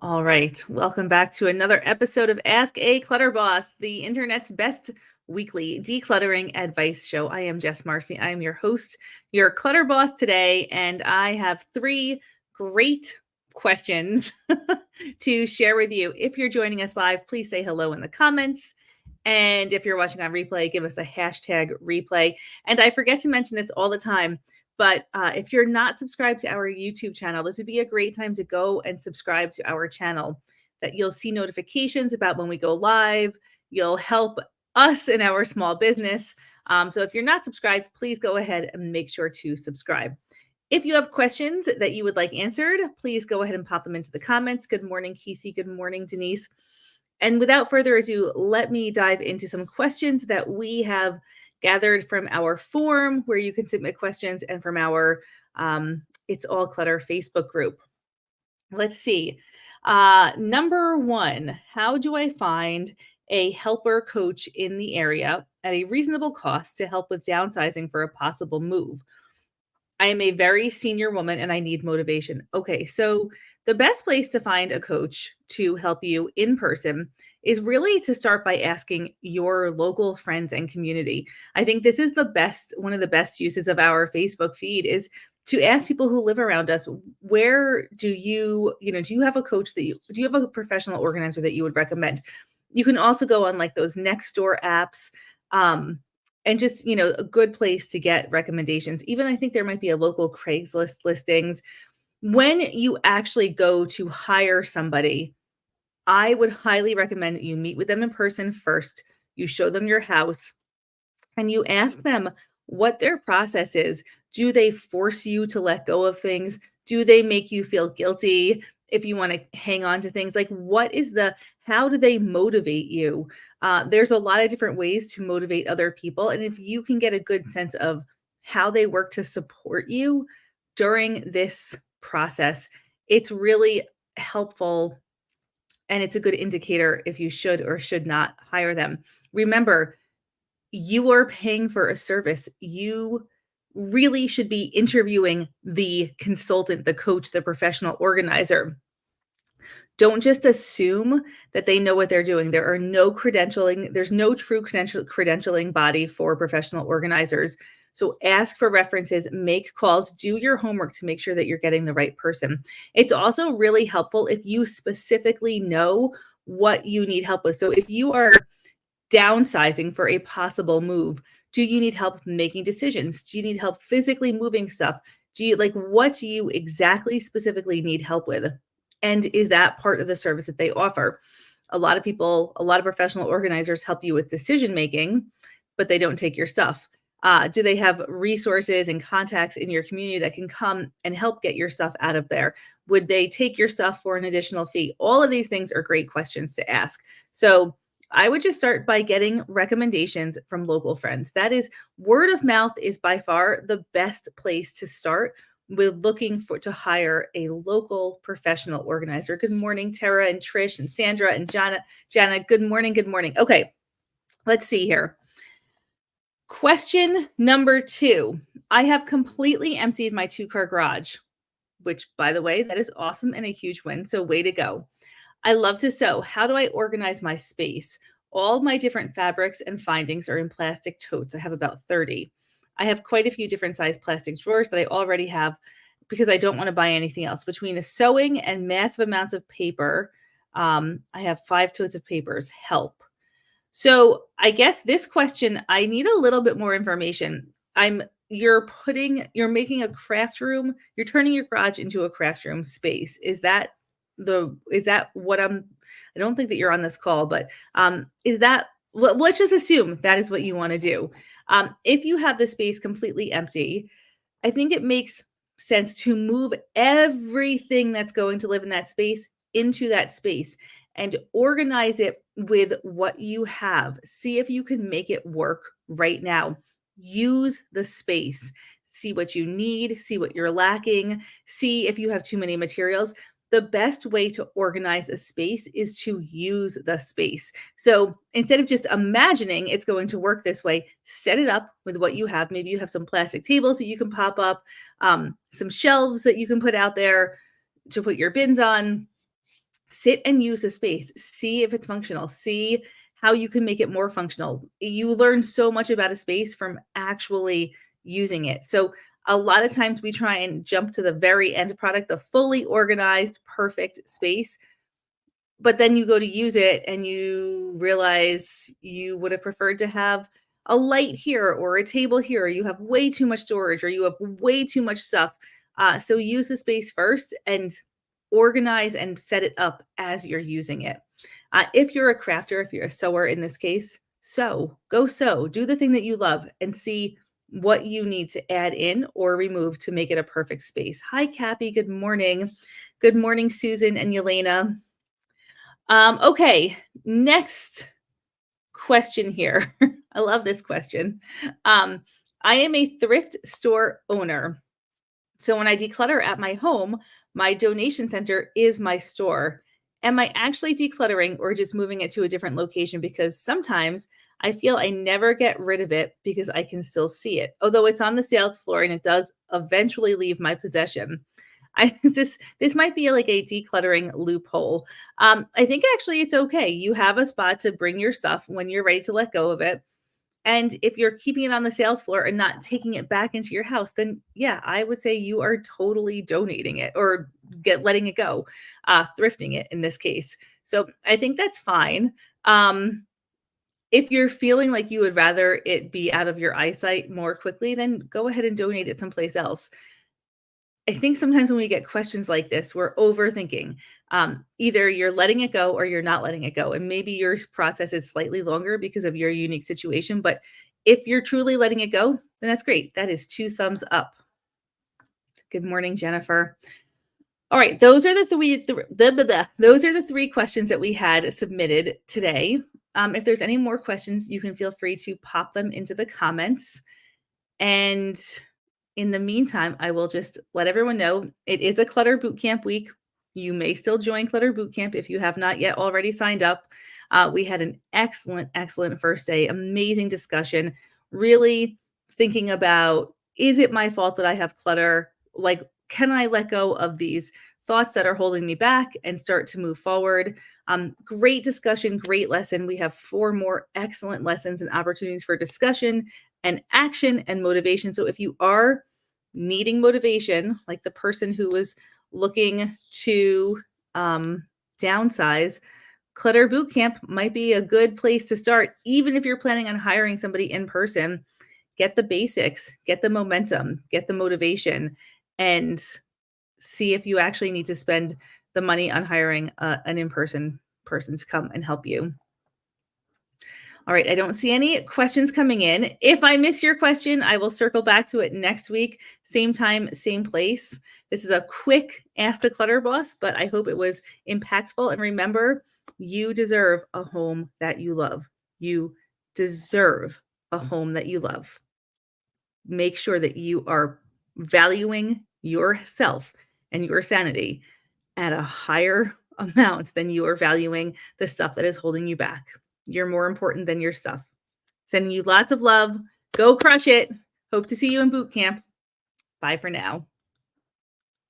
All right. Welcome back to another episode of Ask a Clutter Boss, the internet's best weekly decluttering advice show. I am Jess Marcy. I am your host, your clutter boss today, and I have three great questions to share with you. If you're joining us live, please say hello in the comments. And if you're watching on replay, give us a hashtag replay. And I forget to mention this all the time. But if you're not subscribed to our YouTube channel, this would be a great time to go and subscribe to our channel. That you'll see notifications about when we go live. You'll help us in our small business. So if you're not subscribed, please go ahead and make sure to subscribe. If you have questions that you would like answered, please go ahead and pop them into the comments. Good morning, Kesey. Good morning, Denise. And without further ado, let me dive into some questions that we have gathered from our form where you can submit questions and from our It's All Clutter Facebook group. Let's see. Number one, how do I find a helper coach in the area at a reasonable cost to help with downsizing for a possible move? I am a very senior woman and I need motivation. Okay, so the best place to find a coach to help you in person is really to start by asking your local friends and community. I think this is one of the best uses of our Facebook feed is to ask people who live around us, where do you have a coach do you have a professional organizer that you would recommend? You can also go on like those next door apps. And just, a good place to get recommendations. Even I think there might be a local Craigslist listings. When you actually go to hire somebody, I would highly recommend that you meet with them in person first. You show them your house and you ask them what their process is. Do they force you to let go of things? Do they make you feel guilty if you want to hang on to things? Like, how do they motivate you? There's a lot of different ways to motivate other people. And if you can get a good sense of how they work to support you during this process, it's really helpful. And it's a good indicator if you should or should not hire them. Remember, you are paying for a service. You really should be interviewing the consultant, the coach, the professional organizer. Don't just assume that they know what they're doing. There's no true credentialing body for professional organizers. So ask for references, make calls, do your homework to make sure that you're getting the right person. It's also really helpful if you specifically know what you need help with. So if you are downsizing for a possible move, do you need help making decisions? Do you need help physically moving stuff? What do you exactly specifically need help with? And is that part of the service that they offer? A lot of professional organizers help you with decision making, but they don't take your stuff. Do they have resources and contacts in your community that can come and help get your stuff out of there? Would they take your stuff for an additional fee? All of these things are great questions to ask. So I would just start by getting recommendations from local friends. Word of mouth is by far the best place to start with looking to hire a local professional organizer. Good morning, Tara and Trish and Sandra and Jana. Jana, good morning. Good morning. Okay, let's see here. Question number 2. I have completely emptied my 2-car garage, which, by the way, that is awesome and a huge win. So way to go. I love to sew. How do I organize my space? All my different fabrics and findings are in plastic totes. I have about 30. I have quite a few different size plastic drawers that I already have because I don't want to buy anything else. Between the sewing and massive amounts of paper, I have 5 totes of papers. Help. So I guess this question, I need a little bit more information. You're making a craft room. You're turning your garage into a craft room space. Is that what I don't think that you're on this call, but let's just assume that is what you want to do. If you have the space completely empty, I think it makes sense to move everything that's going to live in that space into that space and organize it with what you have. See if you can make it work right now. Use the space. See what you need, see what you're lacking, see if you have too many materials. The best way to organize a space is to use the space. So instead of just imagining it's going to work this way, set it up with what you have. Maybe you have some plastic tables that you can pop up, some shelves that you can put out there to put your bins on. Sit and use the space. See if it's functional. See how you can make it more functional. You learn so much about a space from actually using it. So a lot of times we try and jump to the very end product, the fully organized, perfect space. But then you go to use it and you realize you would have preferred to have a light here or a table here. Or you have way too much storage or you have way too much stuff. So use the space first and organize and set it up as you're using it. If you're a crafter, if you're a sewer in this case, go sew, do the thing that you love and see what you need to add in or remove to make it a perfect space. Hi, Cappy. Good morning. Good morning, Susan and Yelena. Okay, next question here. I love this question. I am a thrift store owner. So when I declutter at my home, my donation center is my store. Am I actually decluttering or just moving it to a different location? Because sometimes I feel I never get rid of it because I can still see it, although it's on the sales floor and it does eventually leave my possession. This might be like a decluttering loophole. I think actually it's okay. You have a spot to bring your stuff when you're ready to let go of it. And if you're keeping it on the sales floor and not taking it back into your house, then yeah, I would say you are totally donating it or letting it go, thrifting it in this case. So I think that's fine. If you're feeling like you would rather it be out of your eyesight more quickly, then go ahead and donate it someplace else. I think sometimes when we get questions like this, we're overthinking. Either you're letting it go or you're not letting it go. And maybe your process is slightly longer because of your unique situation. But if you're truly letting it go, then that's great. That is 2 thumbs up. Good morning, Jennifer. All right, those are the three questions that we had submitted today. If there's any more questions, you can feel free to pop them into the comments. And in the meantime, I will just let everyone know it is a Clutter Bootcamp week. You may still join Clutter Bootcamp if you have not yet already signed up. We had an excellent first day, amazing discussion, really thinking about, is it my fault that I have clutter? Like, can I let go of these thoughts that are holding me back and start to move forward? Great discussion, great lesson. We have 4 more excellent lessons and opportunities for discussion and action and motivation. So if you are needing motivation, like the person who was looking to downsize, Clutter Bootcamp might be a good place to start. Even if you're planning on hiring somebody in person, get the basics, get the momentum, get the motivation, and see if you actually need to spend the money on hiring an in-person person to come and help you. All right, I don't see any questions coming in. If I miss your question, I will circle back to it next week, same time, same place. This is a quick Ask the Clutter Boss, but I hope it was impactful. And remember, you deserve a home that you love. You deserve a home that you love. Make sure that you are valuing yourself and your sanity at a higher amount than you are valuing the stuff that is holding you back. You're more important than your stuff. Sending you lots of love. Go crush it. Hope to see you in boot camp. Bye for now.